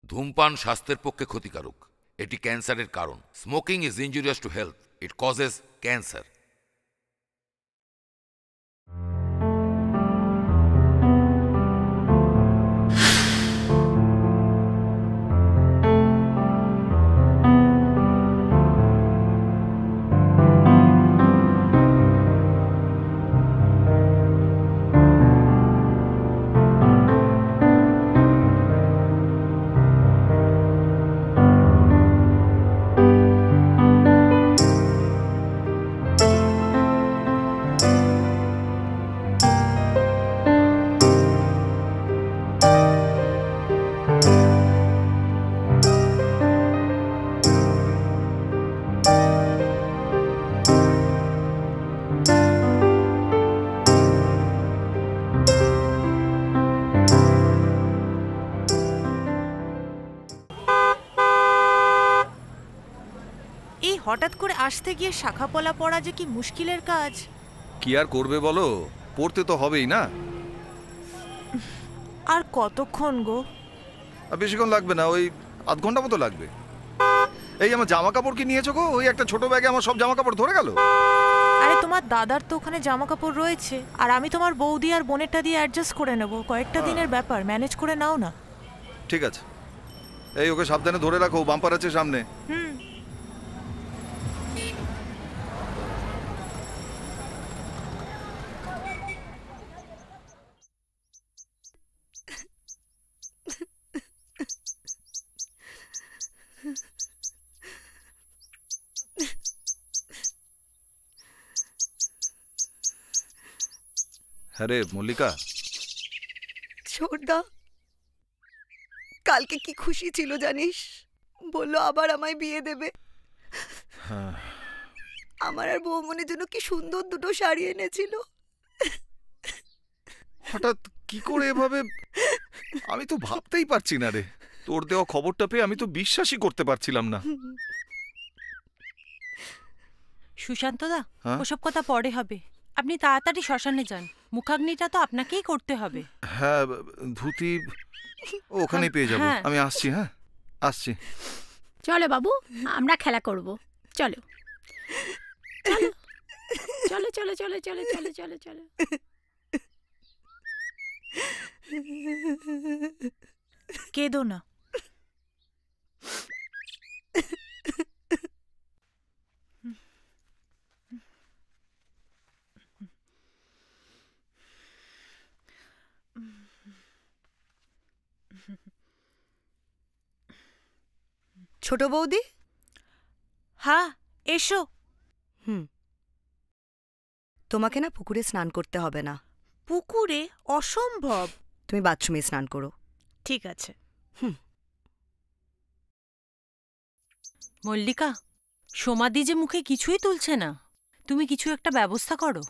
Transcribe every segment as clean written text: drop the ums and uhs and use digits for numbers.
ধূমপান স্বাস্থ্যের পক্ষে ক্ষতিকারক। এটি ক্যান্সারের কারণ। Smoking is injurious to health. It causes cancer. হঠাৎ করে আসতে গিয়ে শাখাপলা পড়া যে কি মুশকিলের কাজ। কি আর করবে বলো, পড়তে তো হবেই না। আর কতক্ষণ গো? বেশিক্ষণ লাগবে না, ওই আধ ঘন্টা মতো লাগবে। এই আমার জামা কাপড় কি নিয়েছো গো? ওই একটা ছোট ব্যাগে আমার সব জামা কাপড় ধরে গেল। আরে তোমার দাদার তো ওখানে জামা কাপড় রয়েছে, আর আমি তোমার বৌদি আর বোনেরটা দিয়ে অ্যাডজাস্ট করে নেব। কয়েকটা দিনের ব্যাপার, ম্যানেজ করে নাও না। ঠিক আছে, এই ওকে সাবধানে ধরে রাখো, বাম্পার আছে সামনে। হ্যাঁ রে মল্লিকা। ছোটদা কালকে কি খুশি ছিল জানিস, বললো আবার আমায় বিয়ে দেবে। আমার আর বৌমনের জন্য কি সুন্দর দুটো শাড়ি এনেছিল। হঠাৎ কি করে এভাবে, আমি তো ভাবতেই পারছি না রে। তোর দেওয়া খবরটা পেয়ে আমি তো বিশ্বাসই করতে পারছিলাম না। সুশান্ত দা, ওসব কথা পরে হবে। আপনি তাড়াতাড়ি শ্মশানে যান, মুখাগ্নিটা তো আপনাকেই করতে হবে। হ্যাঁ, ধুতি ওখানেই পেয়ে যাবো। আমি আসছি। হ্যাঁ আসছি। চলো বাবু, আমরা খেলা করব। চলো চলো চলো চলো চলো চলো চলো চলো। কেঁদো না। ছোট বৌদি। হ্যাঁ এসো। তোমাকে না পুকুরে স্নান করতে হবে না। পুকুরে? অসম্ভব। তুমি বাথরুমে স্নান করো। ঠিক আছে। মল্লিকা, সমাধি যে মুখে কিছুই তুলছে না, তুমি কিছু একটা ব্যবস্থা করো।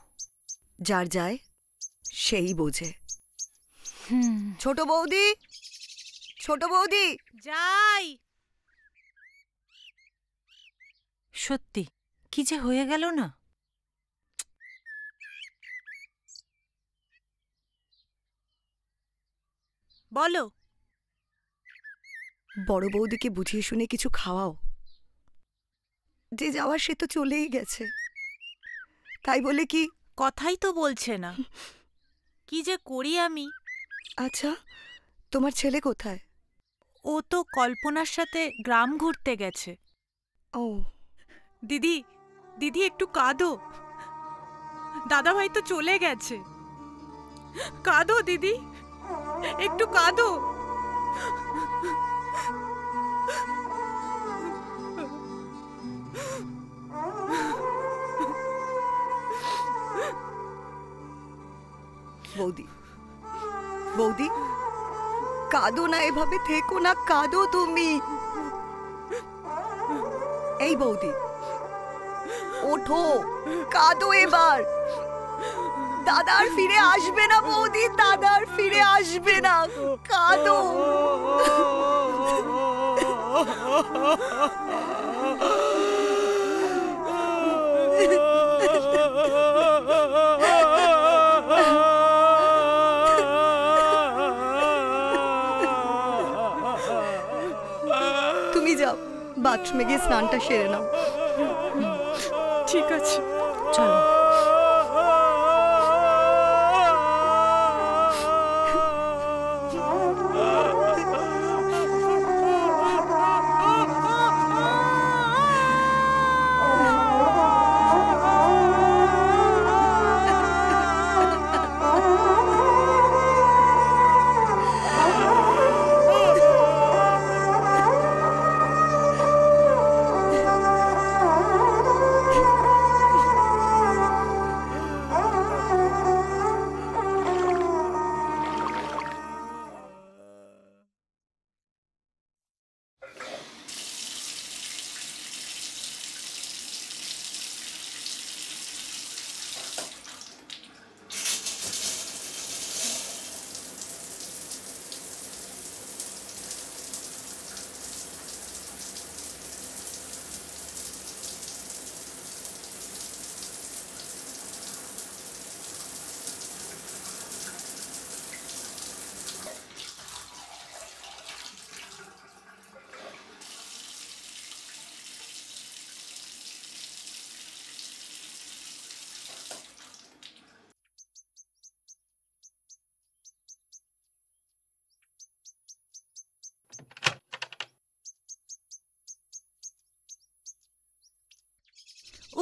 যার যায় সেই বোঝে। ছোট বৌদি, ছোট বৌদি। যাই। সত্যি কি যে হয়ে গেল না। বলো। বড় বৌদিকে বুঝিয়ে শুনে কিছু খাওয়াও। যে যাওয়ার সে তো চলেই গেছে, তাই বলে কি? কথাই তো বলছে না, কি যে করি আমি। আচ্ছা, তোমার ছেলে কোথায়? ও তো কল্পনার সাথে গ্রাম ঘুরতে গেছে। ও দিদি, দিদি একটু কাঁদো। দাদা ভাই তো চলে গেছে। কাঁদো দিদি, একটু কাঁদো। বৌদি, বৌদি কাঁদো না, এভাবে থেকো না, কাঁদো তুমি। এই বৌদি ওঠো, কাঁদো এবার। দাদার ফিরে আসবে না বৌদি, দাদার ফিরে আসবে না, কাঁদো। তুমি যাও, বাথরুমে গিয়ে স্নানটা সেরে নাও। ঠিক আছে, চলো।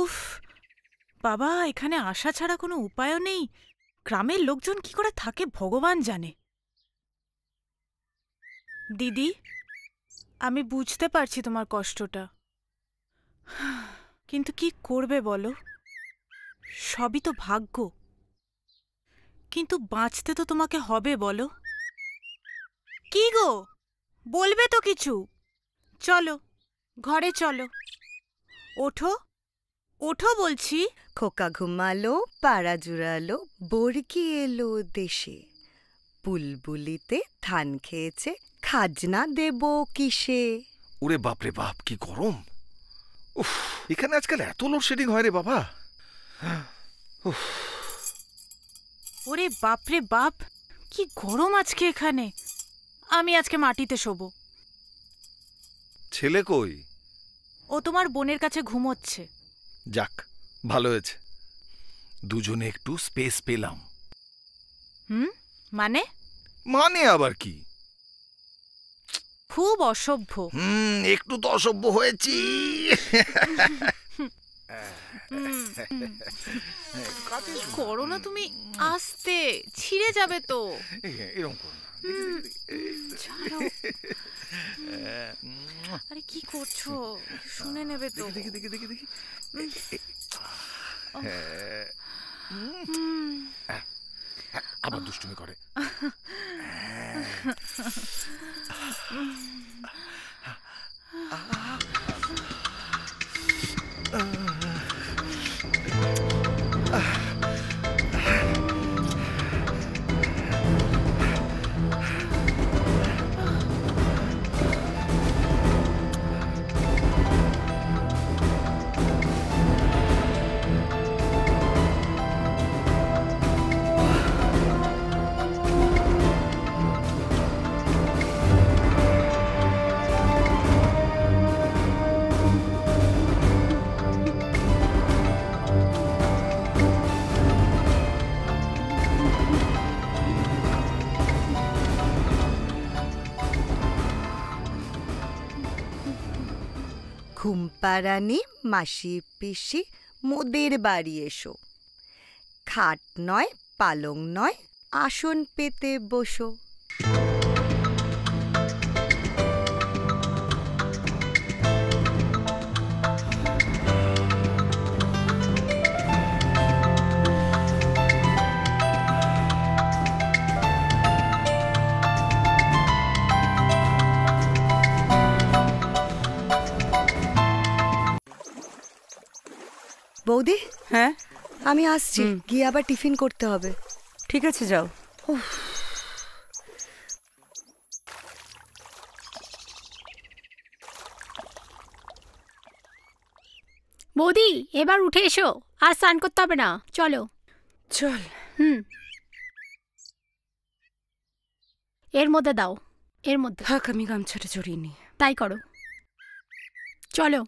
উফ বাবা, এখানে আসা ছাড়া কোনো উপায়ও নেই। গ্রামের লোকজন কি করে থাকে ভগবান জানে। দিদি, আমি বুঝতে পারছি তোমার কষ্টটা, কিন্তু কি করবে বলো? সবই তো ভাগ্য। কিন্তু বাঁচতে তো তোমাকে হবে বলো। কি গো, বলবে তো কিছু? চলো ঘরে চলো, ওঠো ওঠো বলছি। খোকা ঘুমালো, পাড়া জুড়ালো, বর্গি এলো দেশে, বুলবুলিতে ধান খেয়েছে, খাজনা দেব কিসে। ওরে বাপরে বাপ, কি গরম! উফ, এখানে আজকাল এত লোডশেডিং হয় রে বাবা। উফ, ওরে বাপরে বাপ, কি গরম আজকে এখানে। আমি আজকে মাটিতে শোবো। ছেলে কই? ও তোমার বোনের কাছে ঘুমোচ্ছে। যাক, ভালো হয়েছে, দুজনে একটু স্পেস পেলাম। মানে? মানে আবার কি? খুব অসভ্য। একটু তো অসভ্য হয়েছি। করো না তুমি, আস্তে, ছিঁড়ে যাবে তো। এরকম করো না। ছাড়ো। আরে কি করছো? শুনে নেবে তো। দেখি দেখি দেখি দেখি। আবার দুষ্টুমি করে। ঘুমপাড়ানি মাসি পিসি মোদের বাড়ি এসো, খাট নয় পালং নয় আসন পেতে বসো। বৌদি, হ্যাঁ আমি আসছি, গিয়ে আবার টিফিন করতে হবে। ঠিক আছে, যাও। বৌদি, এবার উঠে এসো, আর স্নান করতে হবে না, চলো। চল। এর মধ্যে দাও, এর মধ্যে। থাক, আমি গামছাটা জড়িয়ে নি। তাই করো। চলো।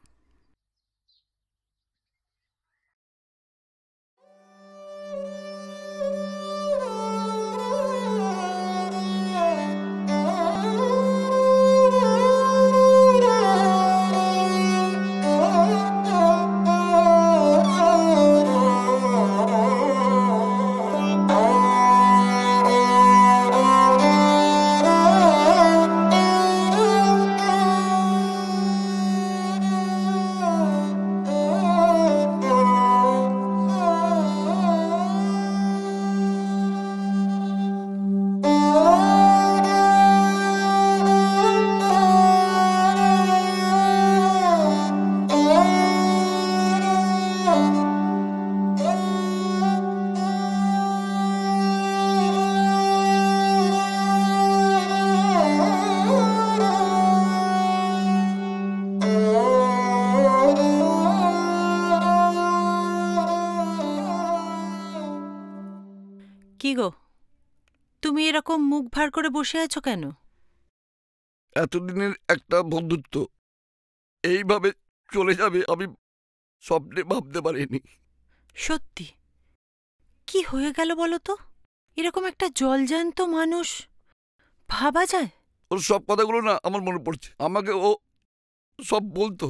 কি গো, তুমি এরকম মুখ ভার করে বসে আছো কেন? এতদিনের একটা বন্ধুত্ব এইভাবে চলে যাবে আমি স্বপ্নে ভাবতে পারিনি। সত্যি কি হয়ে গেল বলো তো? এরকম একটা জলজ্যান্ত মানুষ ভাবা যায়? ওর সব কথাগুলো না আমার মনে পড়ছে। আমাকে ও সব বলতো।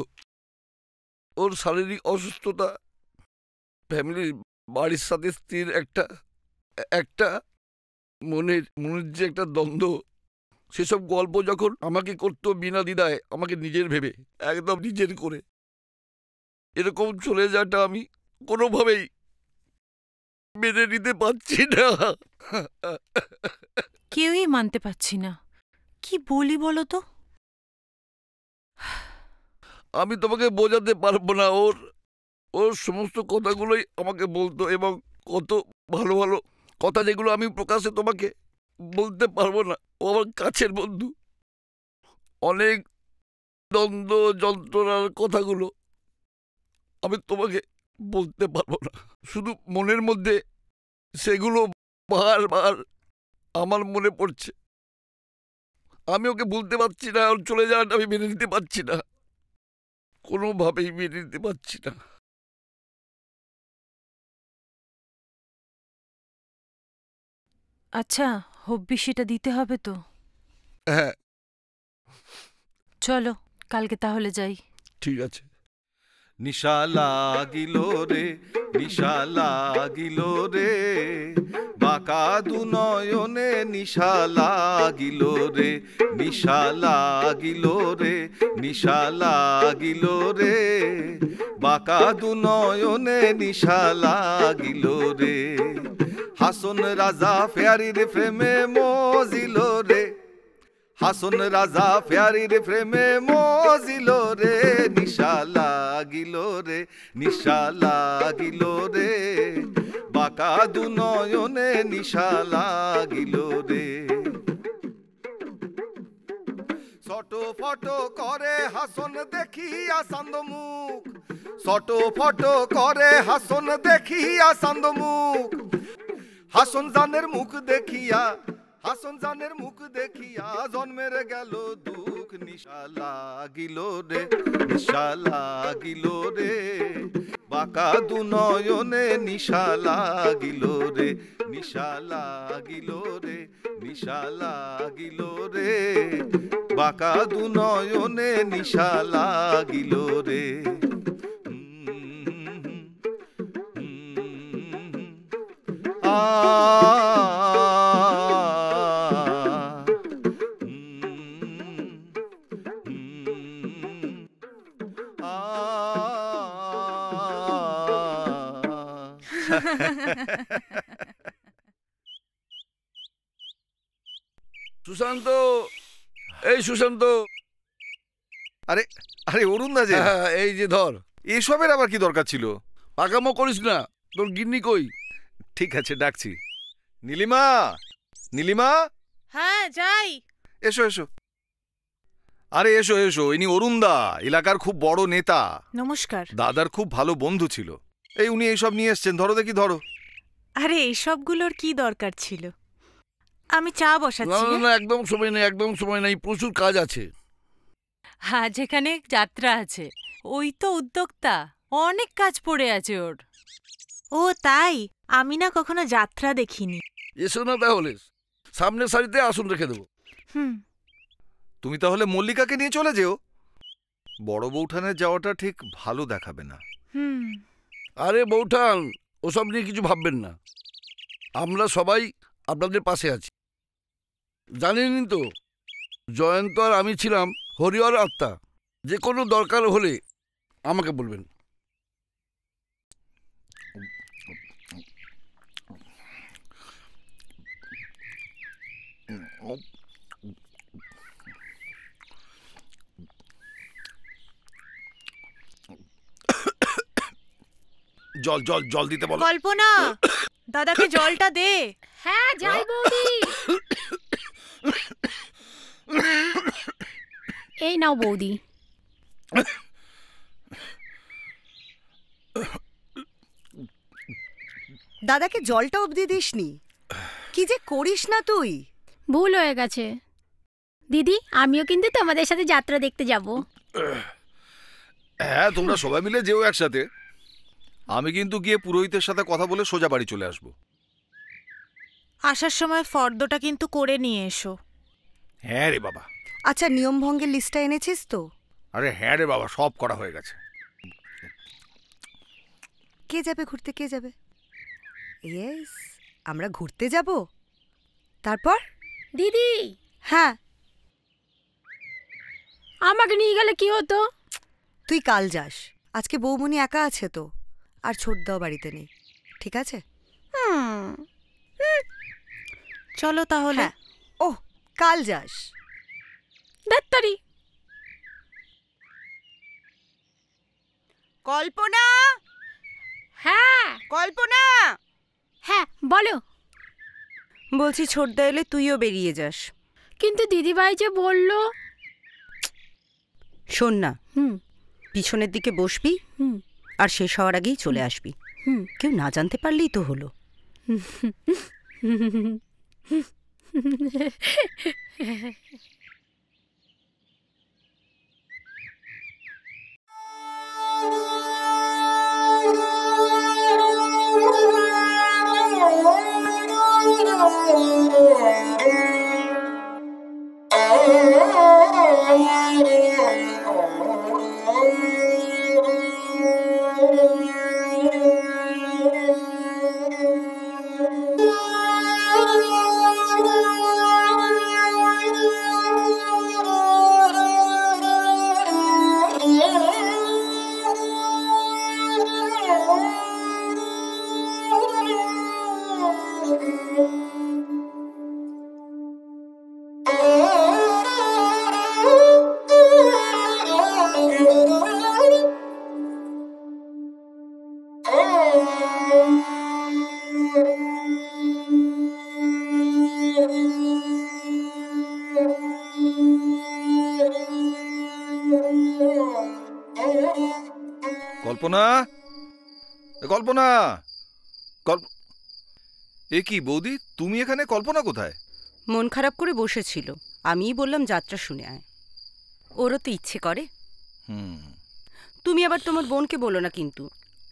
ওর শারীরিক অসুস্থতা, ফ্যামিলির, বাড়ির সাথে স্ত্রীর একটা মনের যে একটা দ্বন্দ্ব, সেসব গল্প যখন আমাকে করতো বিনা দ্বিধায়, আমাকে নিজের ভেবে, একদম নিজের করে, এরকম চলে যাওয়াটা আমি কোনোভাবেই মেনে নিতে পারছি না। কেউই মানতে পারছি না। কি বলি বলো তো? আমি তোমাকে বোঝাতে পারবো না। ওর সমস্ত কথাগুলোই আমাকে বলতো, এবং কত ভালো ভালো কথা যেগুলো আমি প্রকাশে তোমাকে বলতে পারবো না। ও আমার কাছের বন্ধু। অনেক দ্বন্দ্ব যন্ত্রণার কথাগুলো আমি তোমাকে বলতে পারবো না। শুধু মনের মধ্যে সেগুলো বারবার আমার মনে পড়ছে। আমি ওকে বলতে পারছি না। ওর চলে যাওয়াটা আমি মেনে নিতে পারছি না, কোনোভাবেই মেনে নিতে পারছি না। আচ্ছা, হব্বি সেটা দিতে হবে তো। হ্যাঁ, চলো কালকে তাহলে যাই। ঠিক আছে। নিশা লাগিল রে, নিশা লাগিল রে, বাঁকা দু নয়নে নিশা লাগিল রে, নিশা লাগিল রে, নিশা লাগিল রে, বাঁকা দু নয়নে নিশা লাগিল রে। হাসন রাজা ফেয়ারির প্রেমে মজিল রে, হাসন রাজা ফেয়ারির প্রেমে মজিল রে, নিশা লাগিল রে, নিশা লাগিল রে, বাঁকা দু নয়নে নিশা লাগিল রে। ফটো ফটো করে হাসন দেখিয়া চান্দ মুখ, ফটো ফটো করে হাসন দেখিয়া চান্দ মুখ, হাসন জানের মুখ দেখিয়া, হাসন জানের মুখ দেখিয়া জন্মের গেল দুঃখ। নিশা লাগিল রে, নিশা লাগিল রে, বাঁকা দু নয়নে নিশা লাগিল রে, নিশা লাগিল রে, নিশা লাগিল রে, বাঁকা দু নয়নে নিশা লাগিল রে। সুশান্ত, এই সুশান্ত। আরে আরে অরুণ দা যে, হ্যাঁ, এই যে ধর। এসবের আবার কি দরকার ছিল? পাকামো করিস না। তোর গিন্নি কই? ঠিক আছে, ডাকছি। নীলিমা, নীলিমা, হ্যাঁ যাই। এসো এসো। আরে এসো এসো, ইনি অরুণ দা, এলাকার খুব বড় নেতা। নমস্কার। দাদার খুব ভালো বন্ধু ছিল। এই উনি এইসব নিয়ে এসছেন, ধরো দেখি, ধরো। আরে এইসবগুলোর কি দরকার ছিল? আমি চা না বসাচ্ছি। না না, একদম সময় নেই, একদম সময় নেই, প্রচুর কাজ আছে। আজ এখানে যাত্রা আছে, ওই তো উদ্যোক্তা, অনেক কাজ পড়ে আছে ওর। ও তাই? আমি না কখনো যাত্রা দেখিনি। এসো না তাহলে, সামনের সারিতে আসন রেখে দেবো। হুম। তুমি তাহলে মল্লিকাকে নিয়ে চলে যেও। বড় বৌঠানে যাওয়াটা ঠিক ভালো দেখাবে না। হুম। আরে বৌঠান, ওসব নিয়ে কিছু ভাববেন না, আমরা সবাই আপনাদের পাশে আছি। জানেনই তো, জয়ন্ত আর আমি ছিলাম হরিহর আত্মা। যে কোনো দরকার হলে আমাকে বলবেন। জল জল জল দিতে বলো। কল্পনা, দাদাকে জলটা দে। হ্যাঁ যাই বৌদি। এই নাও বৌদি। দাদাকে জলটা অবধি দিসনি? কি যে করিস না তুই। ভুল হয়ে গেছে দিদি, আমিও কিন্তু তোমাদের সাথে যাত্রা দেখতে যাব। হ্যাঁ, তোমরা সবাই মিলে যেও একসাথে। আমি কিন্তু গিয়ে পুরোহিতের সাথে কথা বলে সোজা বাড়ি চলে আসবো। আসার সময় ফর্দটা কিন্তু করে নিয়ে এসো। হ্যাঁ রে বাবা। আচ্ছা, নিয়ম ভঙ্গের লিস্টটা এনেছিস তো? আরে হ্যাঁ রে বাবা, সব করা হয়ে গেছে। কে যাবে ঘুরতে, কে যাবে? ইয়েস, আমরা ঘুরতে যাব। তারপর? দিদি, হ্যাঁ। আমাকে নিয়ে গেলে কি হতো? তুই কাল যাস, আজকে বৌমনি একা আছে তো, আর ছোটদাও বাড়িতে নেই, ঠিক আছে? চলো তাহলে। হ্যাঁ। ওহ, কাল যাস। ডাক্তারি। কল্পনা, হ্যাঁ কল্পনা, হ্যাঁ বলো। বলছি ছোটদা এলে তুইও বেরিয়ে যাস। কিন্তু দিদিভাই যে বললো। শোন না, হুম পিছনের দিকে বসবি হুম আর শেষ হওয়ার আগেই চলে আসবি। হুম। কেউ না জানতে পারলেই তো হলো। কল্পনা, কল্পনা, এ কি বৌদি, তুমি এখানে? কল্পনা কোথায়? মন খারাপ করে বসেছিল, আমিই বললাম যাত্রা শুনে আয়। ওরও তো ইচ্ছে করে। তুমি আবার তোমার বোনকে বলো না কিন্তু,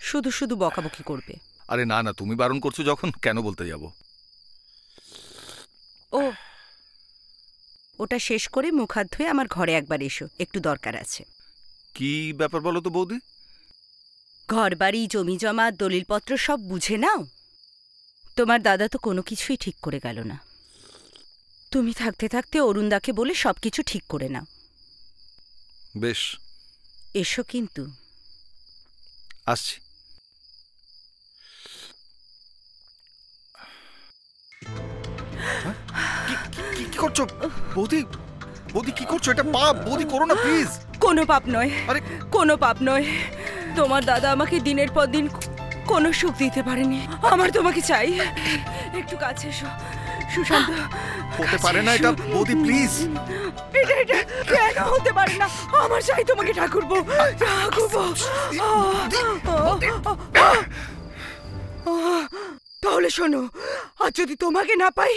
শুধু শুধু বকাবকি করবে। আরে না না, তুমি বারণ করছো যখন, কেন বলতে যাব। ও, ওটা শেষ করে মুখ হাত ধুয়ে আমার ঘরে একবার এসো, একটু দরকার আছে। কি ব্যাপার বলো তো বৌদি? ঘরবাড়ি, জমি জমা, দলিলপত্র সব বুঝে নাও। তোমার দাদা তো কোনো কিছুই ঠিক করে গেল না। তুমি থাকতে থাকতে অরুণদাকে বলে সবকিছু ঠিক করে নাও। বেশ, এসো কিন্তু। আসছি। কি করছো বৌদি? বৌদি কি করছো? এটা পাপ বৌদি, করো না প্লিজ। কোনো পাপ নয়, আরে কোনো পাপ নয়। তোমার দাদা আমাকে দিনের পর দিন কোনো সুখ দিতে পারেনি। আমার তোমাকে চাই, একটু কাছে এসো। সুশান্ত, হতে পারে না এটা বৌদি, প্লিজ। এটা কেন হতে পারে না? আমার চাই তোমাকে ঠাকুরপো, ঠাকুরপো। তাহলে শোনো, আর যদি তোমাকে না পাই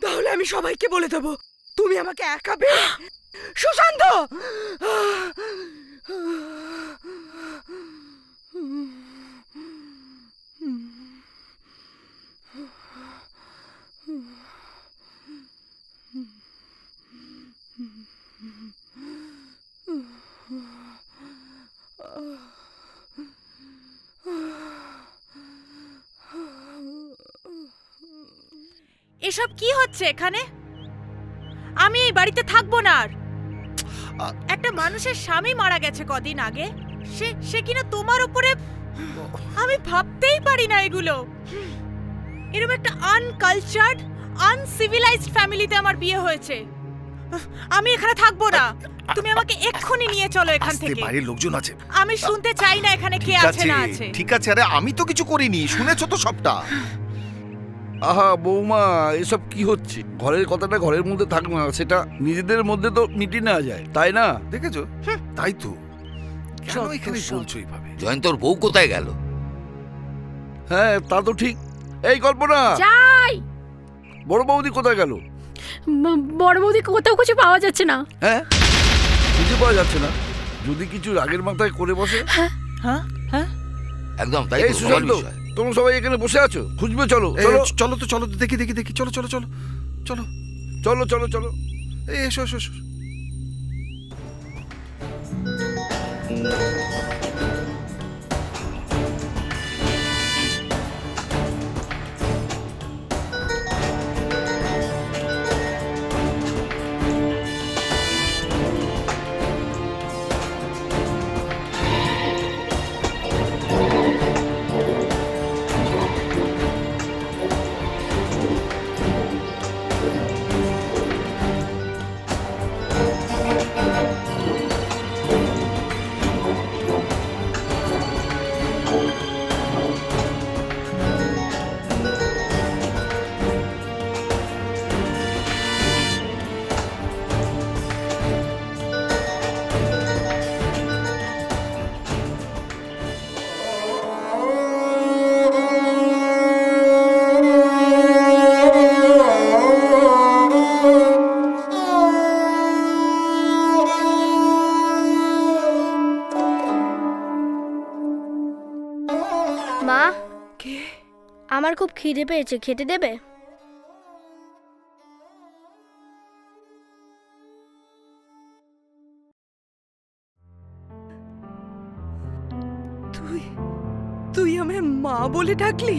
তাহলে আমি সবাইকে বলে দেবো তুমি আমাকে একা পেয়ে। সুশান্ত, এসব কি হচ্ছে এখানে? আমি এই বাড়িতে থাকবো না আর। একটা মানুষের স্বামী মারা গেছে কদিন আগে, সে কিনা তোমার উপরে। আমি ভাবতেই পারি না এগুলো। এরকম একটা আনকালচার্ড, আনসিভিলাইজড ফ্যামিলিতে আমার বিয়ে হয়েছে। আমি এখানে থাকবো না। তুমি আমাকে এক্ষুনি নিয়ে চলো এখান থেকে। বাড়ির লোকজন আছে। আমি শুনতে চাই না এখানে কে আছে না আছে। ঠিক আছে, আরে আমি তো কিছু করিনি, শুনেছো তো সবটা। আহা বৌমা, এসব কি হচ্ছে? ঘরের কথাটা ঘরের মধ্যে থাক না, সেটা নিজেদের মধ্যে তো মিটিয়ে নেওয়া যায়, তাই না? দেখেছো? তাই তো, কেন এখানে বলছো এইভাবে? জয়ন্তর বউ কোথায় গেল? হ্যাঁ, তা তো ঠিক। এই কল্পনা, যাই। বড় বৌদি কোথায় গেল? বড় বৌদি কোথাও কিছু পাওয়া যাচ্ছে না। হ্যাঁ, খুঁজে পাওয়া যাচ্ছে না। যদি কিছু রাগের মাথায় করে বসে। হ্যাঁ হ্যাঁ, একদম তাই। এই সুশান্ত, তোমরা সবাই এখানে বসে আছো, খুঁজবে। চলো চলো চলো তো, চলো তো, দেখি দেখি দেখি, চলো চলো চলো চলো চলো চলো চলো। এই এসো এসো এসো। মা, আমার খুব খিদে পেয়েছে, খেতে দেবে? তুই আমায় মা বলে ডাকলি?